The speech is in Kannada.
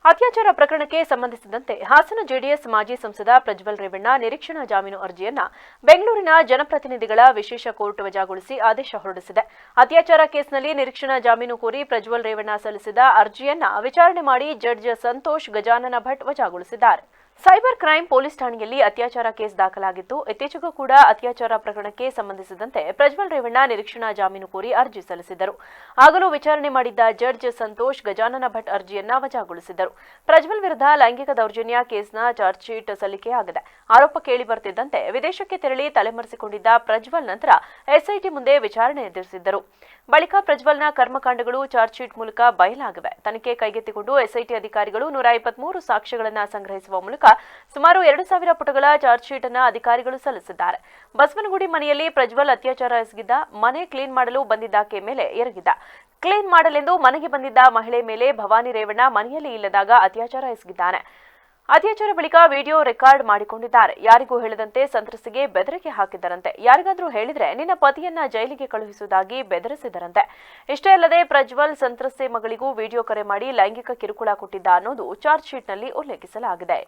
ಅತ್ಯಾಚಾರ ಪ್ರಕರಣಕ್ಕೆ ಸಂಬಂಧಿಸಿದಂತೆ ಹಾಸನ ಜೆಡಿಎಸ್ ಮಾಜಿ ಸಂಸದ ಪ್ರಜ್ವಲ್ ರೇವಣ್ಣ ನಿರೀಕ್ಷಣಾ ಜಾಮೀನು ಅರ್ಜಿಯನ್ನ ಬೆಂಗಳೂರಿನ ಜನಪ್ರತಿನಿಧಿಗಳ ವಿಶೇಷ ಕೋರ್ಟ್ ವಜಾಗೊಳಿಸಿ ಆದೇಶ ಹೊರಡಿಸಿದೆ. ಅತ್ಯಾಚಾರ ಕೇಸ್ನಲ್ಲಿ ನಿರೀಕ್ಷಣಾ ಜಾಮೀನು ಕೋರಿ ಪ್ರಜ್ವಲ್ ರೇವಣ್ಣ ಸಲ್ಲಿಸಿದ ಅರ್ಜಿಯನ್ನ ವಿಚಾರಣೆ ಮಾಡಿ ಜಡ್ಜ್ ಸಂತೋಷ್ ಗಜಾನನ ಭಟ್ ವಜಾಗೊಳಿಸಿದ್ದಾರೆ. ಸೈಬರ್ ಕ್ರೈಂ ಪೊಲೀಸ್ ಠಾಣೆಯಲ್ಲಿ ಅತ್ಯಾಚಾರ ಕೇಸ್ ದಾಖಲಾಗಿತ್ತು. ಇತ್ತೀಚೆಗೂ ಕೂಡ ಅತ್ಯಾಚಾರ ಪ್ರಕರಣಕ್ಕೆ ಸಂಬಂಧಿಸಿದಂತೆ ಪ್ರಜ್ವಲ್ ರೇವಣ್ಣ ನಿರೀಕ್ಷಣಾ ಜಾಮೀನು ಕೋರಿ ಅರ್ಜಿ ಸಲ್ಲಿಸಿದ್ದರು. ಆಗಲೂ ವಿಚಾರಣೆ ಮಾಡಿದ್ದ ಜಡ್ಜ್ ಸಂತೋಷ್ ಗಜಾನನ ಭಟ್ ಅರ್ಜಿಯನ್ನ ವಜಾಗೊಳಿಸಿದ್ದರು. ಪ್ರಜ್ವಲ್ ವಿರುದ್ಧ ಲೈಂಗಿಕ ದೌರ್ಜನ್ಯ ಕೇಸ್ನ ಚಾರ್ಜ್ ಶೀಟ್ ಸಲ್ಲಿಕೆಯಾಗಿದೆ. ಆರೋಪ ಕೇಳಿ ಬರ್ತಿದ್ದಂತೆ ವಿದೇಶಕ್ಕೆ ತೆರಳಿ ತಲೆಮರೆಸಿಕೊಂಡಿದ್ದ ಪ್ರಜ್ವಲ್ ನಂತರ ಎಸ್ಐಟಿ ಮುಂದೆ ವಿಚಾರಣೆ ಎದುರಿಸಿದ್ದರು. ಬಳಿಕ ಪ್ರಜ್ವಲ್ನ ಕರ್ಮಕಾಂಡಗಳು ಚಾರ್ಜ್ ಶೀಟ್ ಮೂಲಕ ಬಯಲಾಗಿವೆ. ತನಿಖೆ ಕೈಗೆತ್ತಿಕೊಂಡು ಎಸ್ಐಟಿ ಅಧಿಕಾರಿಗಳು 153 ಸಾಕ್ಷ್ಯಗಳನ್ನು ಸಂಗ್ರಹಿಸುವ ಮೂಲಕ ಸುಮಾರು 2000 ಪುಟಗಳ ಚಾರ್ಜ್ ಶೀಟ್ ಅನ್ನು ಅಧಿಕಾರಿಗಳು ಸಲ್ಲಿಸಿದ್ದಾರೆ. ಬಸವನಗುಡಿ ಮನೆಯಲ್ಲಿ ಪ್ರಜ್ವಲ್ ಅತ್ಯಾಚಾರ ಎಸಗಿದ್ದ. ಮನೆ ಕ್ಲೀನ್ ಮಾಡಲು ಬಂದಿದ್ದಾಕೆ ಮೇಲೆ ಎರಗಿದ್ದ. ಕ್ಲೀನ್ ಮಾಡಲೆಂದು ಮನೆಗೆ ಬಂದಿದ್ದ ಮಹಿಳೆ ಮೇಲೆ ಭವಾನಿ ರೇವಣ್ಣ ಮನೆಯಲ್ಲಿ ಇಲ್ಲದಾಗ ಅತ್ಯಾಚಾರ ಎಸಗಿದ್ದಾನೆ. ಅತ್ಯಾಚಾರ ಬಳಿಕ ವಿಡಿಯೋ ರೆಕಾರ್ಡ್ ಮಾಡಿಕೊಂಡಿದ್ದಾರೆ. ಯಾರಿಗೂ ಹೇಳದಂತೆ ಸಂತ್ರಸ್ತೆಗೆ ಬೆದರಿಕೆ ಹಾಕಿದ್ದರಂತೆ. ಯಾರಿಗಾದ್ರೂ ಹೇಳಿದ್ರೆ ನಿನ್ನ ಪತಿಯನ್ನ ಜೈಲಿಗೆ ಕಳುಹಿಸುವುದಾಗಿ ಬೆದರಿಸಿದರಂತೆ. ಇಷ್ಟೇ ಅಲ್ಲದೆ ಪ್ರಜ್ವಲ್ ಸಂತ್ರಸ್ತೆ ಮಗಳಿಗೂ ವಿಡಿಯೋ ಕರೆ ಮಾಡಿ ಲೈಂಗಿಕ ಕಿರುಕುಳ ಕೊಟ್ಟಿದ್ದ ಅನ್ನೋದು ಚಾರ್ಜ್ ಶೀಟ್ನಲ್ಲಿ ಉಲ್ಲೇಖಿಸಲಾಗಿದೆ.